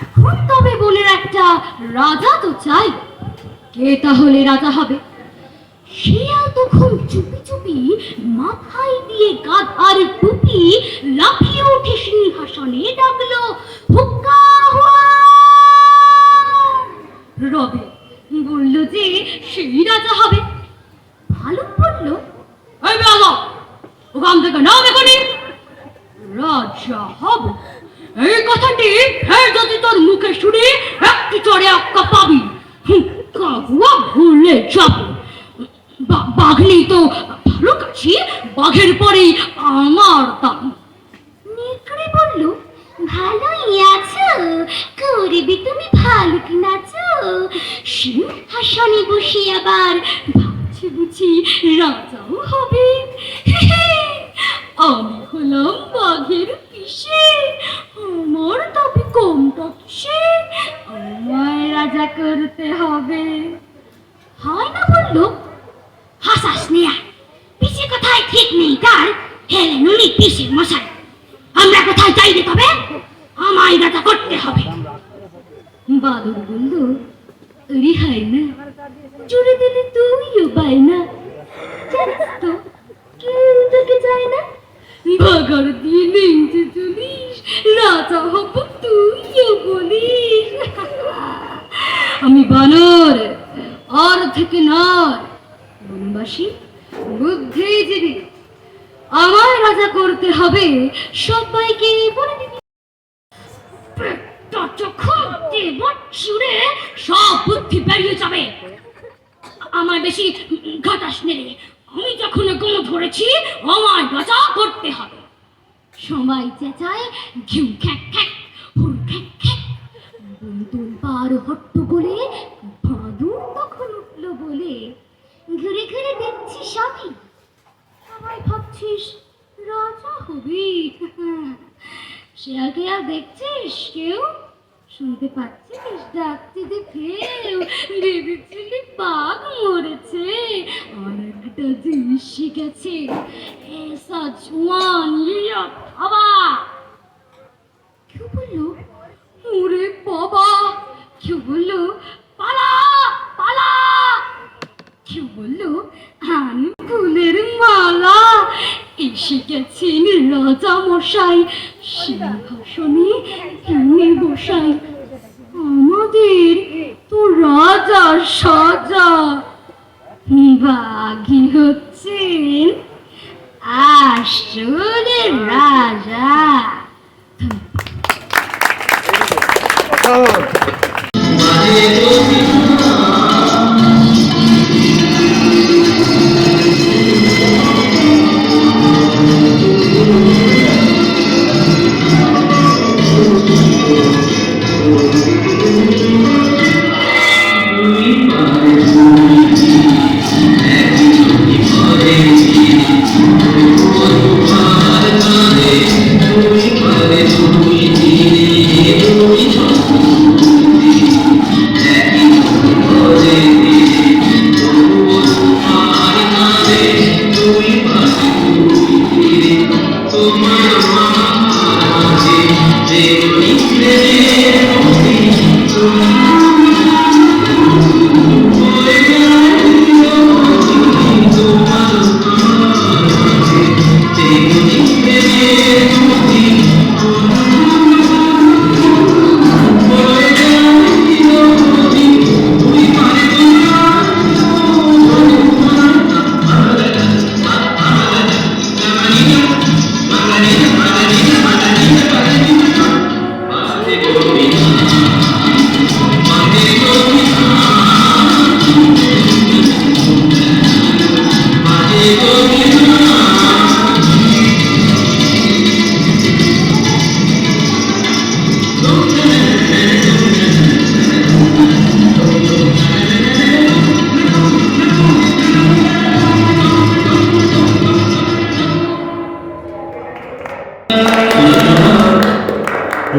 এখন তবে বনের একটা রাজা তো চাই। কে তাহলে রাজা হবে? শিয়াল তখন চুপি চুপি মাথায় দিয়ে গাধার টুপি লাফিয়ে উঠে সিংহাসনে ডাকলো, হুক্কা হুয়া। রবে বলল যে সেই রাজা হবে। ভালুক বলল, এই রাজা, ওখান থেকে নাও দেখনি। রাজা হব এই কথাটি ফের যদি তোর মুখে শুনি, একটি চড়ে আক্কা পাবি। কাকুয়া ভুলে যাবে। বাঘনি তো ভালো কাছি, বাঘের পরেই আমার দাম। নেকড়ে বলল, ভালোই আছো, করবি তুমি ভালুক নাচো। সিংহাসনে বসে আবার ভাবছি বুঝি রাজাও হবে। আমি হলাম বাঘের পিসে, আমার তবে কমটা কিসে, আমায় রাজা করতে হবে। হয় না বলল, হাসাস নিয়া পিসে কোথায় ঠিক নেই তার, হেলে নুনি পিসের মশাই। আমরা কোথায় চাইলে তবে আমায় রাজা করতে হবে। বাদর বলল, রিহাই না, জুড়ে দিলে তুইও পাই না। জানিস তো কেউ তোকে চায় না, ভাগার দিয়ে লেংচে চলিস, রাজা হব তুইও বলিস। আমি বানর, আর থেকে নর, বনবাসী বুদ্ধিজীবী, আমার রাজা করতে হবে, সবাইকে বলে দিবি। চুড়ে সব বুদ্ধি বেরিয়ে যাবে। আমার বেশি ঘাটাস নেই, আমি যখন গো ধরেছি আমার রাজা করতে হবে। সবাই চেঁচায়, ঘিউ খ্যাক খ্যাক, হুর খ্যাক খ্যাক। বন্ধুর বার হট্ট বলে বাদুর তখন উঠল বলে, ঘুরে ঘুরে দেখছি সবই, সবাই ভাবছিস রাজা হবি। শিয়ালকে আর দেখছিস কেউ, শুনতে পাচ্ছিস ডাকতে দেখেও, ভেবেছিলি বাঘ মরেছে, অনেকটা জিনিস শিখেছে। এসা জোয়ান লিয়া বাবা। কেউ বলল, ওরে বাবা। কেউ বলল, পালা পালা। কেউ বলল, আমি ফুলের মালা। এসে গেছেন রাজা মশাই, সিংহাসনে তিনি বসাই। আমাদের তো রাজা সাজা, বাঘই হচ্ছেন আসলে রাজা।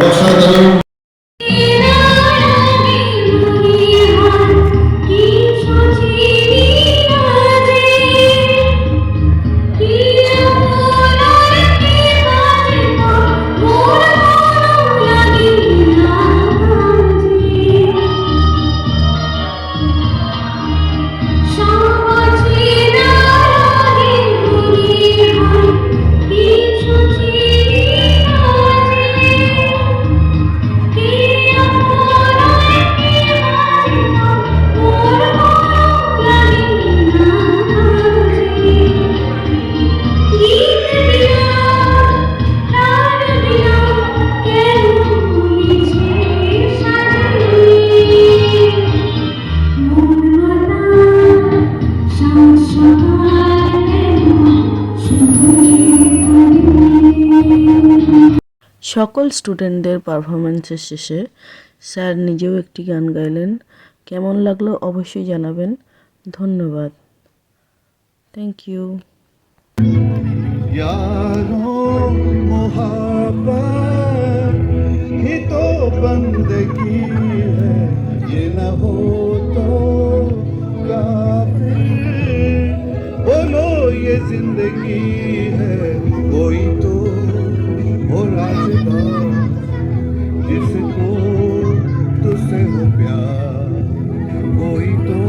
অসাধারণ সকল স্টুডেন্টদের পারফরমেন্সের শেষে স্যার নিজেও একটি গান গাইলেন। কেমন লাগলো অবশ্যই জানাবেন। ধন্যবাদ। Thank you. यारों मोहब्बत ही तो बंदगी है, ये न हो तो क्या फिर बोलो ये जिंदगी है। कोई तो हो राज़दार जिसको तुझसे हो प्यार, कोई तो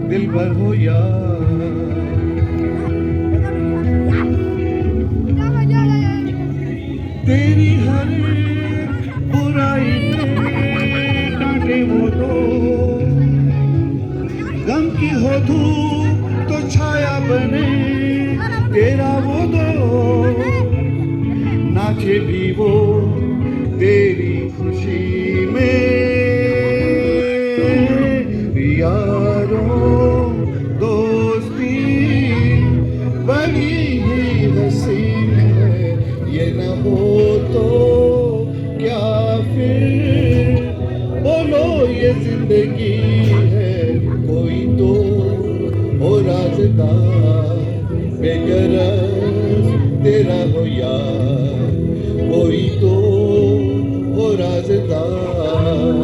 दिलबर हो यार। तेरी हर बुराई में डांटे वो तो, गम की हो धूप तो छाया बने तेरा वो दो, नाचे भी वो तेरी खुशी में। यारों दोस्ती बड़ी ही हसीन है, ये न हो तो क्या फिर बोलो ये जिंदगी है। कोई तो हो राज़दार बेगरज तेरा हो यार, कोई तो हो राज़दार।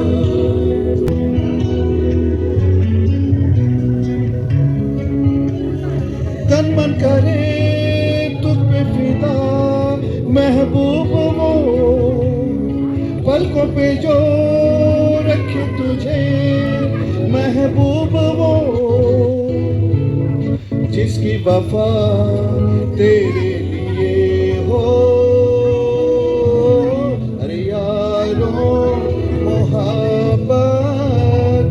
तन मन करे तुझ पे फिदा महबूब वो, पलकों पे जो रखे तुझे महबूब वो, जिसकी वफा तेरे लिए हो। अरे यारों मोहब्बत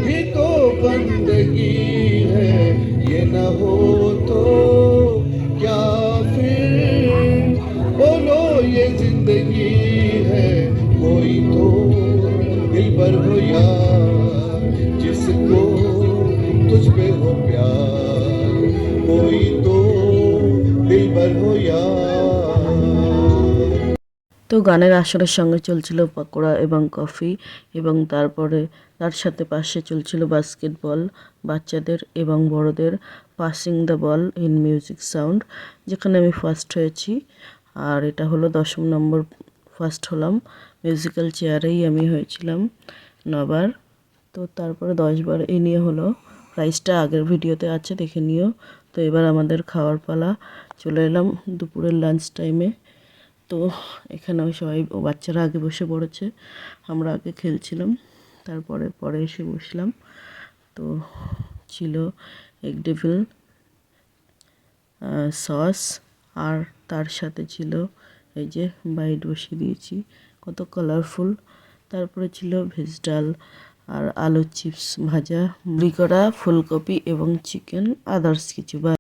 ही तो बंदगी है, ये न हो तो क्या फिर बोलो ये जिंदगी है। कोई तो दिलबर हो यार जिसको तुझ पे हो प्यार, कोई तो दिलबर हो यार। তো গানের আসরের সঙ্গে চলছিল পকোড়া এবং কফি, এবং তারপরে তার সাথে পাশে চলছিল বাস্কেটবল, বাচ্চাদের এবং বড়দের passing the ball in music sound, যেখানে আমি ফার্স্ট হয়েছি। আর এটা হলো 10ম নম্বর ফার্স্ট হলাম। মিউজিক্যাল চেয়ারেই আমি হয়েছিলাম 9বার। তো তারপরে 10বার এই নিয়ে হলো। প্রাইসটা আগের ভিডিওতে আছে, দেখে নিও। তো এবার আমাদের খাওয়ার পালা, চলে এলাম দুপুরের লাঞ্চ টাইমে। তো এখানে সবাই বাচ্চারা আগে বসে পড়েছে, আমরা আগে খেলছিলাম, তারপরে পরে এসে বসলাম। তো ছিল এগ ডেভিল সস, আর তার সাথে ছিল এই যে বাইট বসিয়ে দিয়েছি, কত কালারফুল। তারপরে ছিল ভেজ ডাল আর আলু চিপস ভাজা, করা ফুলকপি এবং চিকেন, আদার্স কিছু।